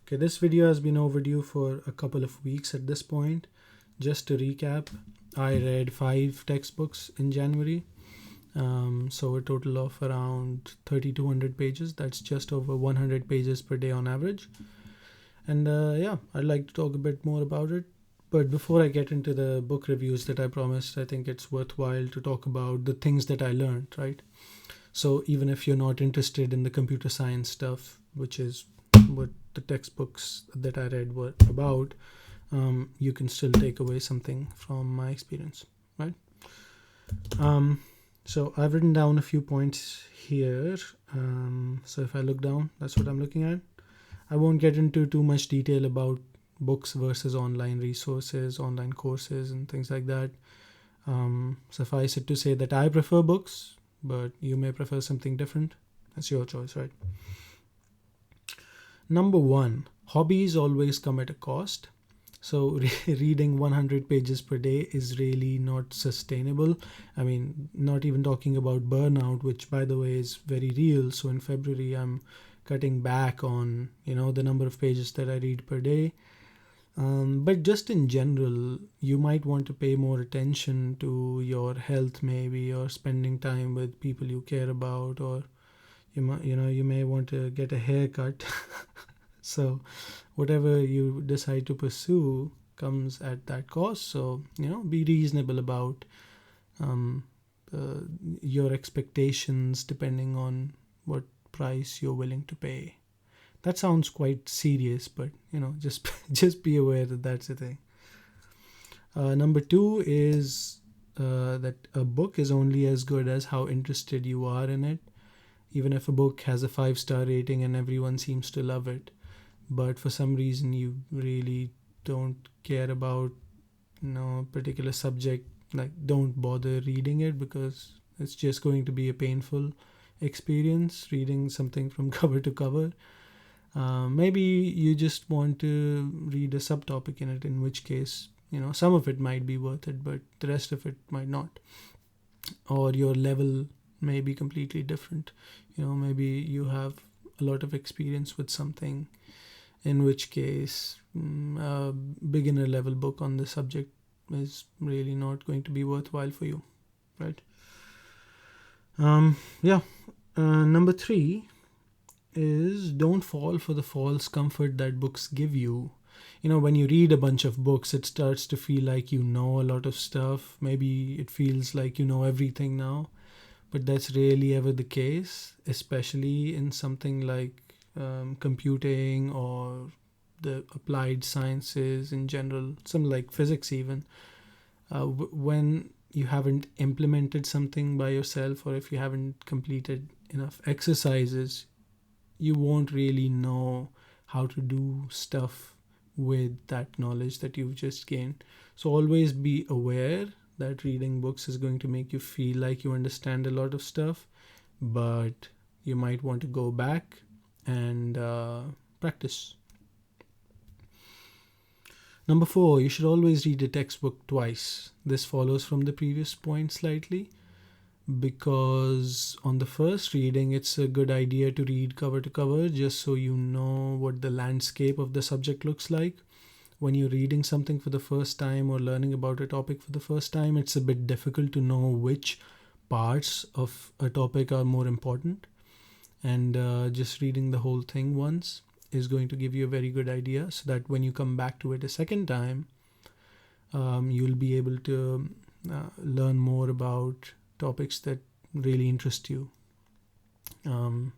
Okay, this video has been overdue for a couple of weeks at this point. Just to recap, I read 5 textbooks in January. So a total of around 3,200 pages. That's just over 100 pages per day on average. And I'd like to talk a bit more about it. But before I get into the book reviews that I promised, I think it's worthwhile to talk about the things that I learned, right? So even if you're not interested in the computer science stuff, which is what the textbooks that I read were about, you can still take away something from my experience, right? So I've written down a few points here. So if I look down, that's what I'm looking at. I won't get into too much detail about books versus online resources, online courses, and things like that. Suffice it to say that I prefer books, but you may prefer something different. That's your choice, right? Number 1, hobbies always come at a cost. So reading 100 pages per day is really not sustainable. I mean, not even talking about burnout, which by the way is very real. So in February, I'm cutting back on, the number of pages that I read per day. But just in general, you might want to pay more attention to your health, maybe, or spending time with people you care about, or you may want to get a haircut. So whatever you decide to pursue comes at that cost. So be reasonable about your expectations depending on what price you're willing to pay. That sounds quite serious, but just be aware that that's a thing. Number 2 is that a book is only as good as how interested you are in it. Even if a book has a 5-star rating and everyone seems to love it, but for some reason you really don't care about a particular subject, like, don't bother reading it, because it's just going to be a painful experience reading something from cover to cover. Maybe you just want to read a subtopic in it, in which case some of it might be worth it, but the rest of it might not. Or your level may be completely different. Maybe you have a lot of experience with something, in which case a beginner level book on the subject is really not going to be worthwhile for you, right? Number 3 is don't fall for the false comfort that books give you. When you read a bunch of books, it starts to feel like you know a lot of stuff. Maybe it feels like you know everything now, but that's rarely ever the case, especially in something like computing or the applied sciences in general, something like physics even. When you haven't implemented something by yourself, or if you haven't completed enough exercises, you won't really know how to do stuff with that knowledge that you've just gained. So always be aware that reading books is going to make you feel like you understand a lot of stuff, but you might want to go back and practice. Number 4, you should always read a textbook twice. This follows from the previous point slightly, because on the first reading, it's a good idea to read cover to cover, just so you know what the landscape of the subject looks like. When you're reading something for the first time or learning about a topic for the first time, it's a bit difficult to know which parts of a topic are more important. And just reading the whole thing once is going to give you a very good idea, so that when you come back to it a second time, you'll be able to learn more about topics that really interest you. Don't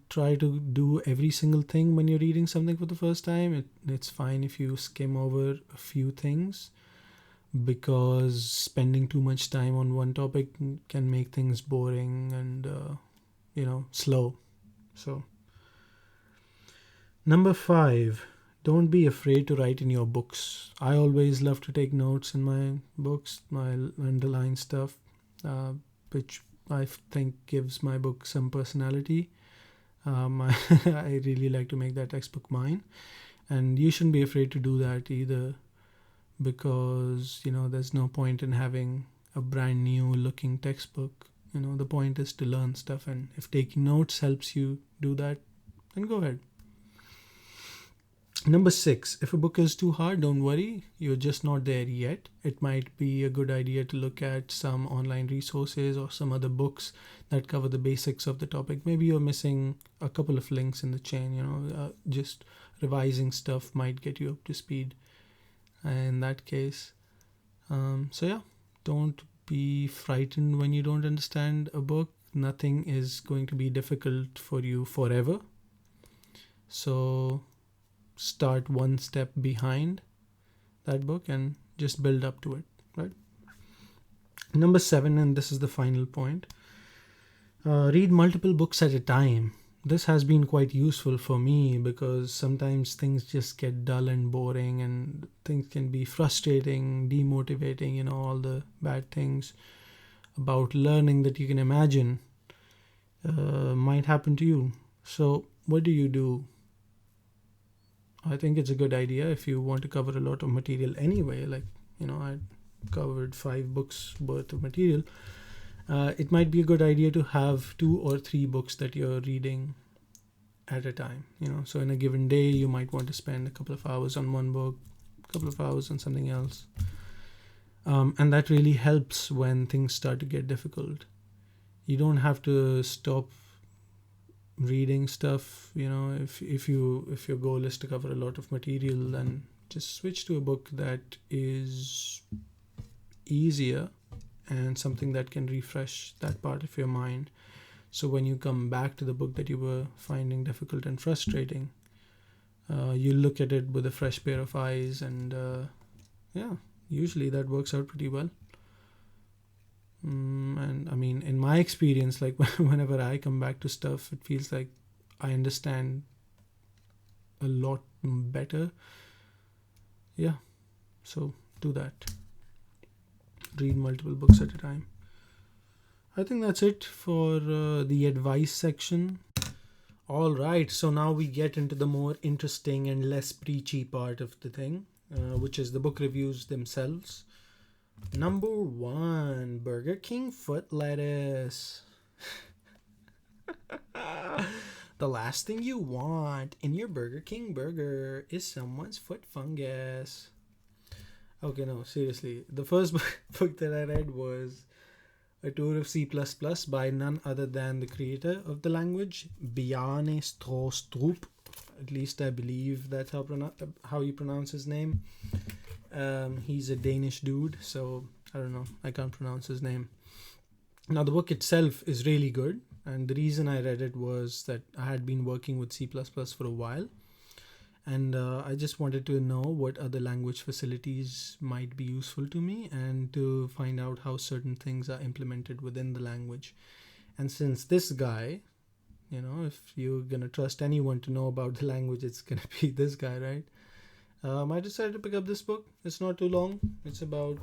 try to do every single thing when you're reading something for the first time. It's fine if you skim over a few things, because spending too much time on one topic can make things boring and slow. So number 5, don't be afraid to write in your books. I always love to take notes in my books, my underline stuff, which I think gives my book some personality. I really like to make that textbook mine, and you shouldn't be afraid to do that either, because there's no point in having a brand new looking textbook. The point is to learn stuff, and if taking notes helps you do that, and go ahead. Number 6, if a book is too hard, don't worry, you're just not there yet. It might be a good idea to look at some online resources or some other books that cover the basics of the topic. Maybe you're missing a couple of links in the chain, just revising stuff might get you up to speed in that case. So yeah, don't be frightened when you don't understand a book. Nothing is going to be difficult for you forever. So start one step behind that book and just build up to it, right? Number 7, and this is the final point, read multiple books at a time. This has been quite useful for me because sometimes things just get dull and boring and things can be frustrating, demotivating, all the bad things about learning that you can imagine might happen to you. So what do? I think it's a good idea if you want to cover a lot of material anyway, like, I covered 5 books worth of material. It might be a good idea to have 2 or 3 books that you're reading at a time, so in a given day you might want to spend a couple of hours on one book, a couple of hours on something else, and that really helps when things start to get difficult. You don't have to stop reading stuff, if your goal is to cover a lot of material, then just switch to a book that is easier and something that can refresh that part of your mind. So when you come back to the book that you were finding difficult and frustrating, you look at it with a fresh pair of eyes, and usually that works out pretty well. And I mean, in my experience, like whenever I come back to stuff, it feels like I understand a lot better. Yeah, so do that. Read multiple books at a time. I think that's it for the advice section. All right, so now we get into the more interesting and less preachy part of the thing, which is the book reviews themselves. Number 1, Burger King foot lettuce. The last thing you want in your Burger King burger is someone's foot fungus. Okay, no, seriously. The first book that I read was A Tour of C++ by none other than the creator of the language, Bjarne Stroustrup. At least I believe that's how you pronounce his name. He's a Danish dude, so I don't know, I can't pronounce his name. Now the book itself is really good, and the reason I read it was that I had been working with C++ for a while, and I just wanted to know what other language facilities might be useful to me and to find out how certain things are implemented within the language. And since this guy, if you're gonna trust anyone to know about the language, it's gonna be this guy, right? I decided to pick up this book. It's not too long. It's about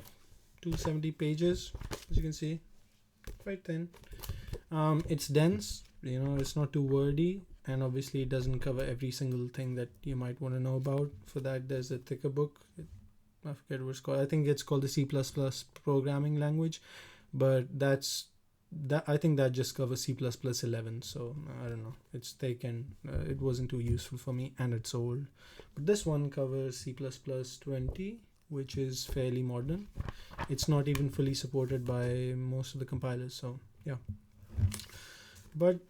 270 pages, as you can see. Quite thin. It's dense. It's not too wordy. And obviously it doesn't cover every single thing that you might want to know about. For that, there's a thicker book. I forget what it's called. I think it's called the C++ programming language. But I think that just covers C++ 11. So I don't know. It's thick and it wasn't too useful for me, and it's old. But this one covers C++ 20, which is fairly modern. It's not even fully supported by most of the compilers. So yeah. But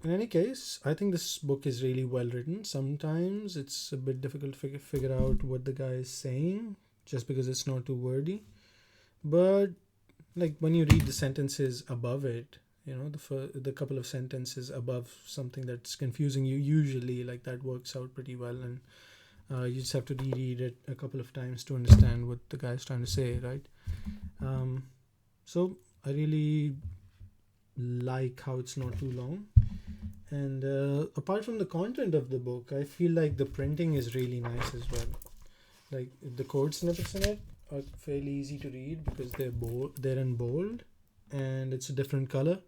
in any case, I think this book is really well written. Sometimes it's a bit difficult to figure out what the guy is saying just because it's not too wordy. But like when you read the sentences above it, the couple of sentences above something that's confusing you, usually like that works out pretty well, and you just have to reread it a couple of times to understand what the guy's trying to say, right? So I really like how it's not too long. And apart from the content of the book, I feel like the printing is really nice as well. Like the code snippets in it are fairly easy to read because they're in bold and it's a different color,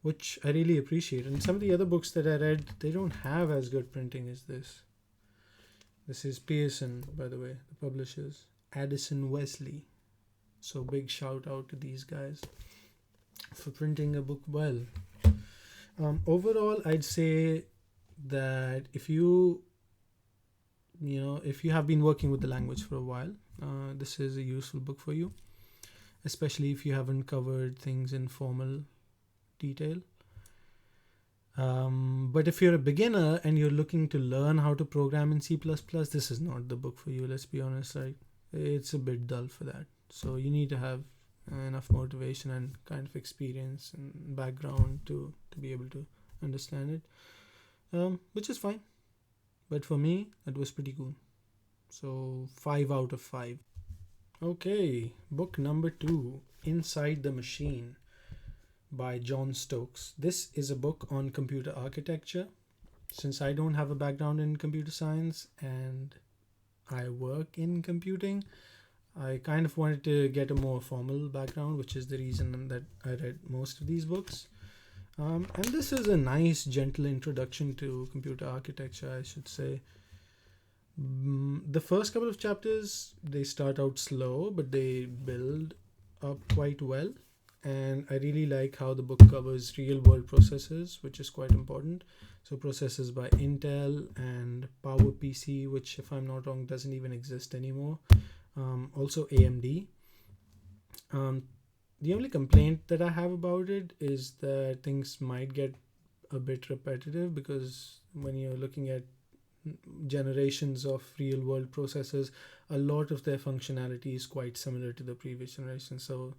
which I really appreciate. And some of the other books that I read, they don't have as good printing as this. This is Pearson, by the way, the publishers, Addison Wesley. So big shout out to these guys for printing a book well. Overall, I'd say that if you have been working with the language for a while, this is a useful book for you, especially if you haven't covered things in formal detail. But if you're a beginner and you're looking to learn how to program in C++, this is not the book for you. Let's be honest, right? It's a bit dull for that. So you need to have enough motivation and kind of experience and background to be able to understand it, which is fine. But for me, it was pretty cool. So 5 out of 5. Okay, book number 2, Inside the Machine by John Stokes. This is a book on computer architecture. Since I don't have a background in computer science and I work in computing, I kind of wanted to get a more formal background, which is the reason that I read most of these books. And this is a nice, gentle introduction to computer architecture, I should say. The first couple of chapters, they start out slow, but they build up quite well. And I really like how the book covers real-world processors, which is quite important. So processors by Intel and PowerPC, which, if I'm not wrong, doesn't even exist anymore. Also AMD. The only complaint that I have about it is that things might get a bit repetitive, because when you're looking at generations of real world processors, a lot of their functionality is quite similar to the previous generation. So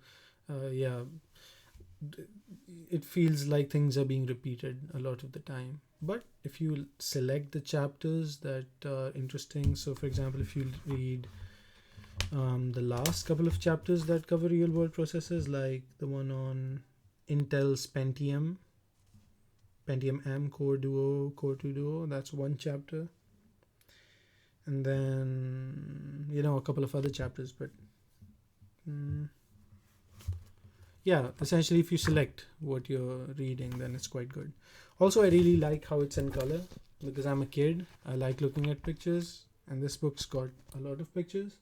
it feels like things are being repeated a lot of the time. But if you select the chapters that are interesting, so for example, if you read the last couple of chapters that cover real world processors, like the one on Intel's Pentium M Core Duo, Core 2 Duo, that's one chapter. And then, a couple of other chapters. But essentially, if you select what you're reading, then it's quite good. Also, I really like how it's in color, because I'm a kid. I like looking at pictures, and this book's got a lot of pictures.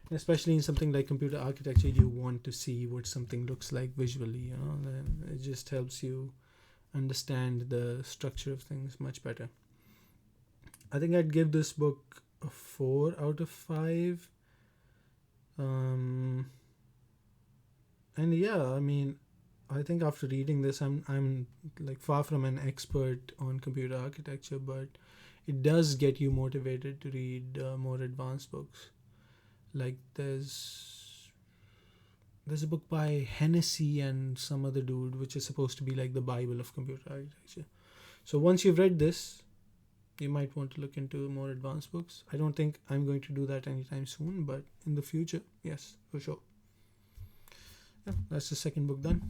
And especially in something like computer architecture, you want to see what something looks like visually, then it just helps you understand the structure of things much better. I think I'd give this book a 4 out of 5. And I think after reading this, I'm like far from an expert on computer architecture, but it does get you motivated to read more advanced books. Like there's a book by Hennessy and some other dude, which is supposed to be like the Bible of computer architecture. So once you've read this, you might want to look into more advanced books. I don't think I'm going to do that anytime soon, but in the future, yes, for sure. Yeah, that's the second book done.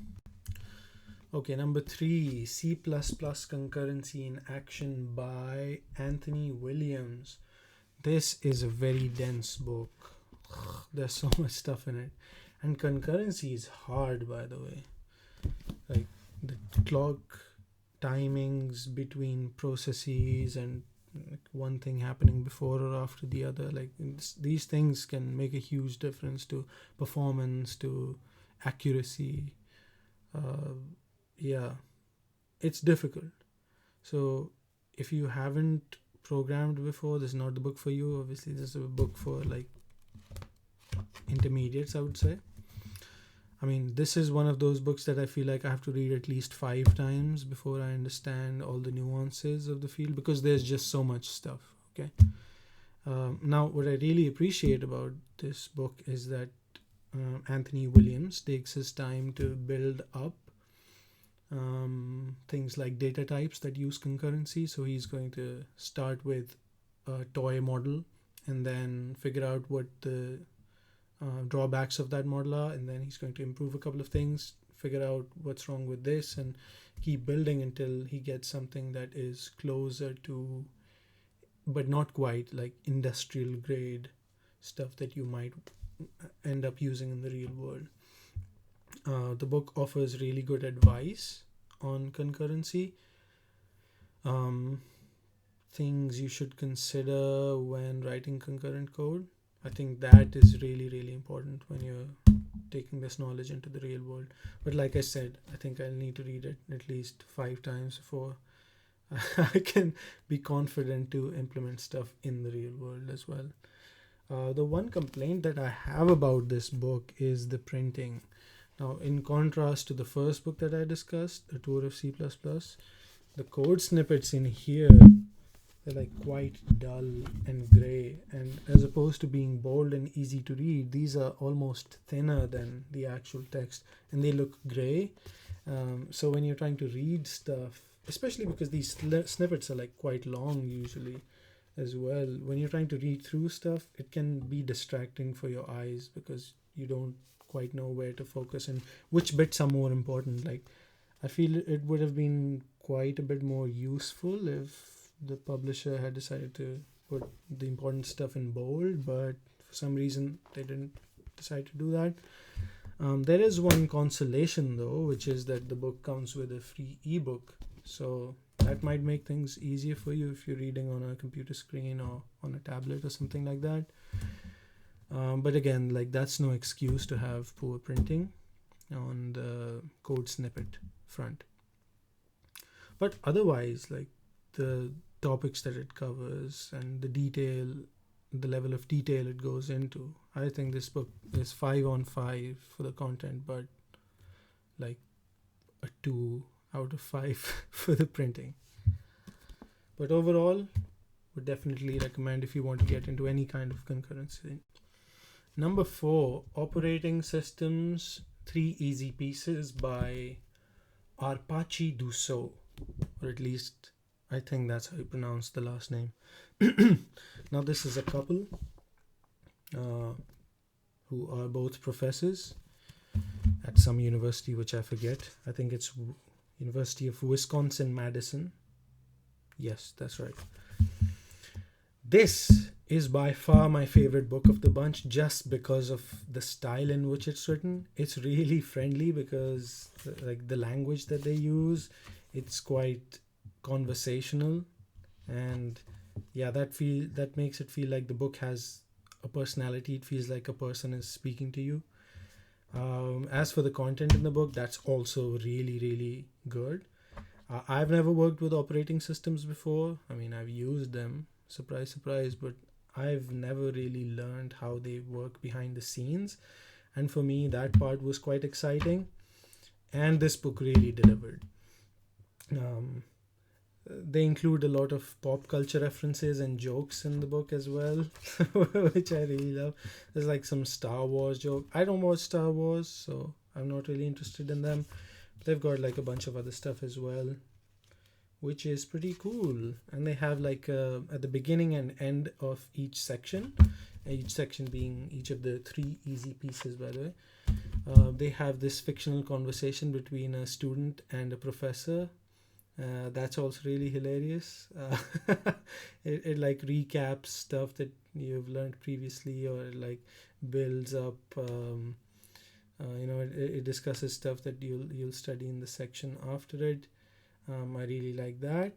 Okay, number 3, C++ Concurrency in Action by Anthony Williams. This is a very dense book. There's so much stuff in it. And concurrency is hard, by the way. Like the clock timings between processes and like one thing happening before or after the other. Like these things can make a huge difference to performance, to accuracy. It's difficult. So if you haven't programmed before, this is not the book for you. Obviously, this is a book for like intermediates, I would say. I mean, this is one of those books that I feel like I have to read at least 5 times before I understand all the nuances of the field, because there's just so much stuff. Okay. Now, what I really appreciate about this book is that Anthony Williams takes his time to build up things like data types that use concurrency. So he's going to start with a toy model and then figure out what the drawbacks of that model are, and then he's going to improve a couple of things, figure out what's wrong with this, and keep building until he gets something that is closer to, but not quite, like industrial grade stuff that you might end up using in the real world. The book offers really good advice on concurrency, things you should consider when writing concurrent code. I think that is really, really important when you're taking this knowledge into the real world. But like I said, I think I'll need to read it at least 5 times before I can be confident to implement stuff in the real world as well. The one complaint that I have about this book is the printing. Now, in contrast to the first book that I discussed, A Tour of C++, the code snippets in here, they're like quite dull and gray, and as opposed to being bold and easy to read, these are almost thinner than the actual text, and they look gray. So when you're trying to read stuff, especially because these snippets are like quite long usually as well, when you're trying to read through stuff, it can be distracting for your eyes because you don't quite know where to focus and which bits are more important. Like, I feel it would have been quite a bit more useful if the publisher had decided to put the important stuff in bold, but for some reason they didn't decide to do that. There is one consolation though, which is that the book comes with a free ebook, so that might make things easier for you if you're reading on a computer screen or on a tablet or something like that. But again, like, that's no excuse to have poor printing on the code snippet front. But otherwise, like, the topics that it covers and the level of detail it goes into, I think this book is 5 on 5 for the content, but like a 2 out of 5 for the printing. But overall, would definitely recommend if you want to get into any kind of concurrency. Number 4, Operating Systems, 3 Easy Pieces by Arpachi Dussault, or at least I think that's how you pronounce the last name. Now, this is a couple who are both professors at some university, which I forget. I think it's University of Wisconsin-Madison. Yes, that's right. This is by far my favorite book of the bunch, just because of the style in which it's written. It's really friendly because like the language that they use, it's quite conversational, and yeah, that makes it feel like the book has a personality. It feels like a person is speaking to you. As for the content in the book, that's also really, really good. I've never worked with operating systems before. I mean, I've used them, surprise, surprise, but I've never really learned how they work behind the scenes. And for me, that part was quite exciting. And this book really delivered. They include a lot of pop culture references and jokes in the book as well, which I really love. There's like some Star Wars joke. I don't watch Star Wars, so I'm not really interested in them. But they've got like a bunch of other stuff as well, which is pretty cool. And they have like at the beginning and end of each section being each of the 3 easy pieces, by the way, they have this fictional conversation between a student and a professor. That's also really hilarious. It like recaps stuff that you've learned previously, or like builds up it discusses stuff that you'll study in the section after it. I really like that.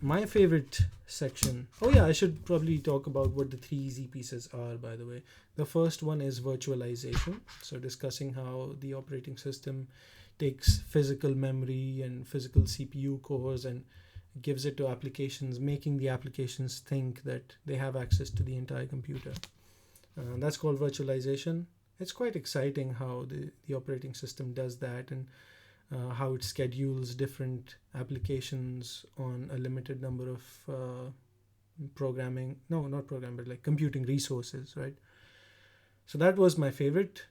My favorite section, I should probably talk about what the 3 easy pieces are, by the way. The first one is virtualization, so discussing how the operating system takes physical memory and physical CPU cores and gives it to applications, making the applications think that they have access to the entire computer. That's called virtualization. It's quite exciting how the operating system does that, and how it schedules different applications on a limited number of computing resources, right? So that was my favorite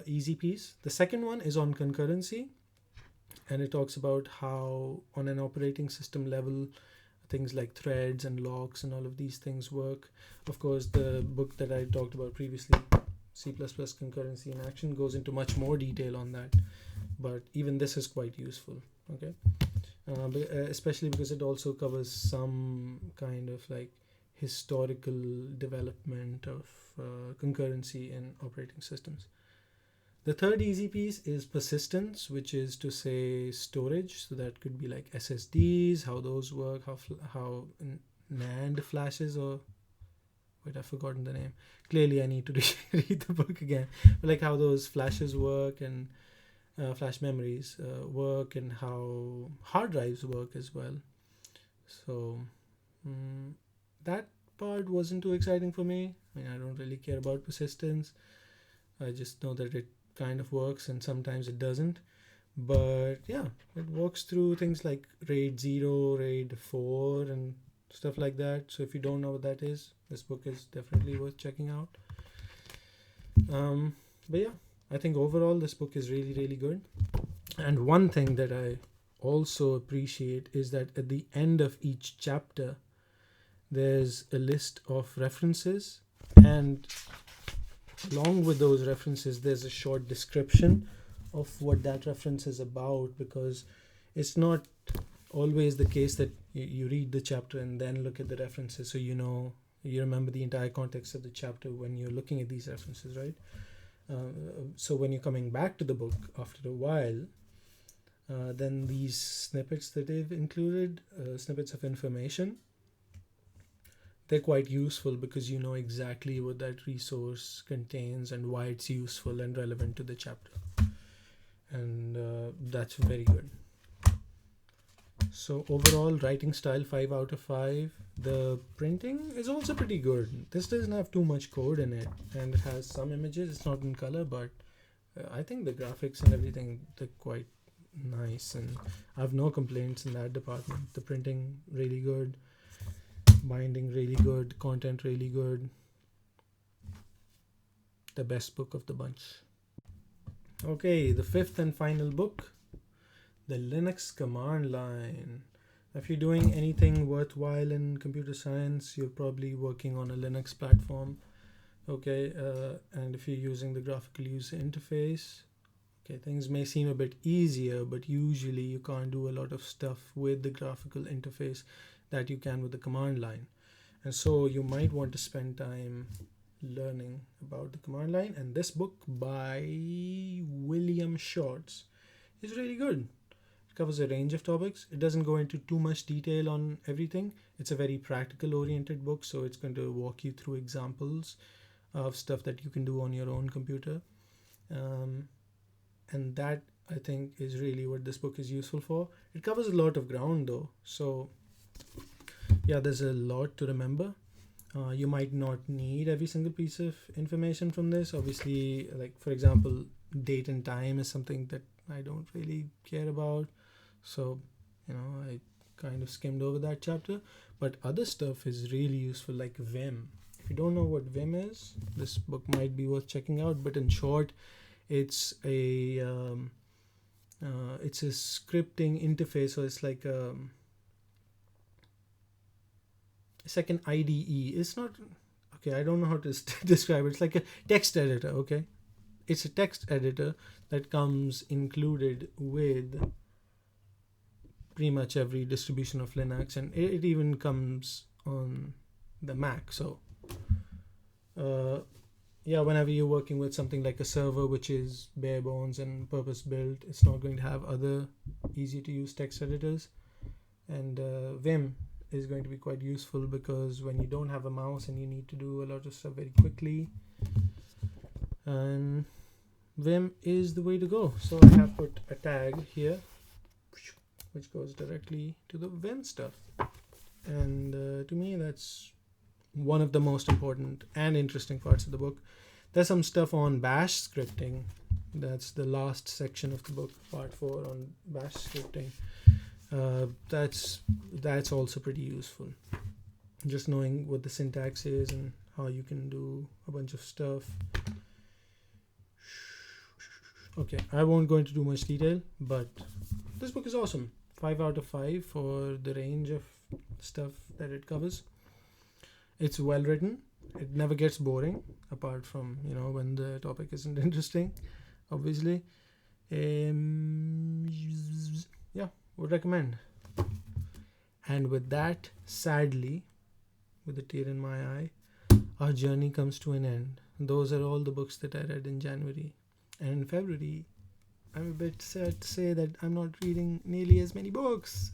easy piece. The second one is on concurrency, and it talks about how on an operating system level things like threads and locks and all of these things work. Of course, the book that I talked about previously, C++ Concurrency in Action, goes into much more detail on that, but even this is quite useful, okay? Especially because it also covers some kind of like historical development of concurrency in operating systems. The third easy piece is persistence, which is to say storage. So that could be like SSDs, how those work, how NAND flashes, or wait, I've forgotten the name. Clearly, I need to read the book again. But like how those flashes work, and flash memories work and how hard drives work as well. So mm, that part wasn't too exciting for me. I mean, I don't really care about persistence. I just know that it kind of works and sometimes it doesn't. But yeah, it works through things like RAID 0, RAID 4, and stuff like that. So if you don't know what that is, this book is definitely worth checking out. But yeah, I think overall this book is really, really good. And one thing that I also appreciate is that at the end of each chapter, there's a list of references, and along with those references, there's a short description of what that reference is about, because it's not always the case that you read the chapter and then look at the references, so you remember the entire context of the chapter when you're looking at these references, right? So when you're coming back to the book after a while, then these snippets that they've included, snippets of information, they're quite useful because you know exactly what that resource contains and why it's useful and relevant to the chapter. And that's very good. So overall, writing style 5 out of 5. The printing is also pretty good. This doesn't have too much code in it, and it has some images. It's not in color, but I think the graphics and everything, they're quite nice, and I have no complaints in that department. The printing really good, binding really good, content really good. The best book of the bunch. Okay, the fifth and final book, the Linux command line. If you're doing anything worthwhile in computer science, you're probably working on a Linux platform. Okay, and if you're using the graphical user interface, okay, things may seem a bit easier, but usually you can't do a lot of stuff with the graphical interface that you can with the command line. And so you might want to spend time learning about the command line, and this book by William Shorts is really good. It covers a range of topics. It doesn't go into too much detail on everything. It's a very practical oriented book, so it's going to walk you through examples of stuff that you can do on your own computer, and that, I think, is really what this book is useful for. It covers a lot of ground though, so yeah, there's a lot to remember. You might not need every single piece of information from this. Obviously, like for example, date and time is something that I don't really care about. So, I kind of skimmed over that chapter. But other stuff is really useful, like Vim. If you don't know what Vim is, this book might be worth checking out. But in short, it's a scripting interface. So it's like an IDE. It's not, okay, I don't know how to describe it. It's like a text editor, okay? It's a text editor that comes included with pretty much every distribution of Linux, and it even comes on the Mac. So whenever you're working with something like a server which is bare bones and purpose built, it's not going to have other easy to use text editors. And Vim is going to be quite useful because when you don't have a mouse and you need to do a lot of stuff very quickly, and Vim is the way to go. So I have put a tag here which goes directly to the Vim stuff, and to me that's one of the most important and interesting parts of the book. There's some stuff on bash scripting. That's the last section of the book, part 4 on bash scripting. That's also pretty useful. Just knowing what the syntax is and how you can do a bunch of stuff. Okay, I won't go into too much detail, but this book is awesome. 5 out of 5 for the range of stuff that it covers. It's well written. It never gets boring, apart from when the topic isn't interesting, obviously. Would recommend. And with that, sadly, with a tear in my eye, our journey comes to an end. Those are all the books that I read in January. And in February, I'm a bit sad to say that I'm not reading nearly as many books.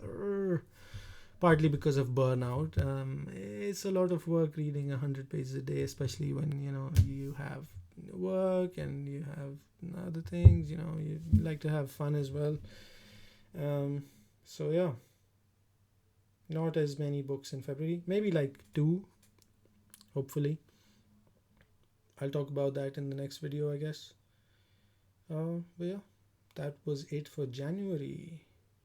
Partly because of burnout. It's a lot of work reading 100 pages a day, especially when you have work and you have other things, you like to have fun as well. um, so yeah, not as many books in February, maybe like two, hopefully. I'll talk about that in the next video, I guess. But yeah, that was it for January.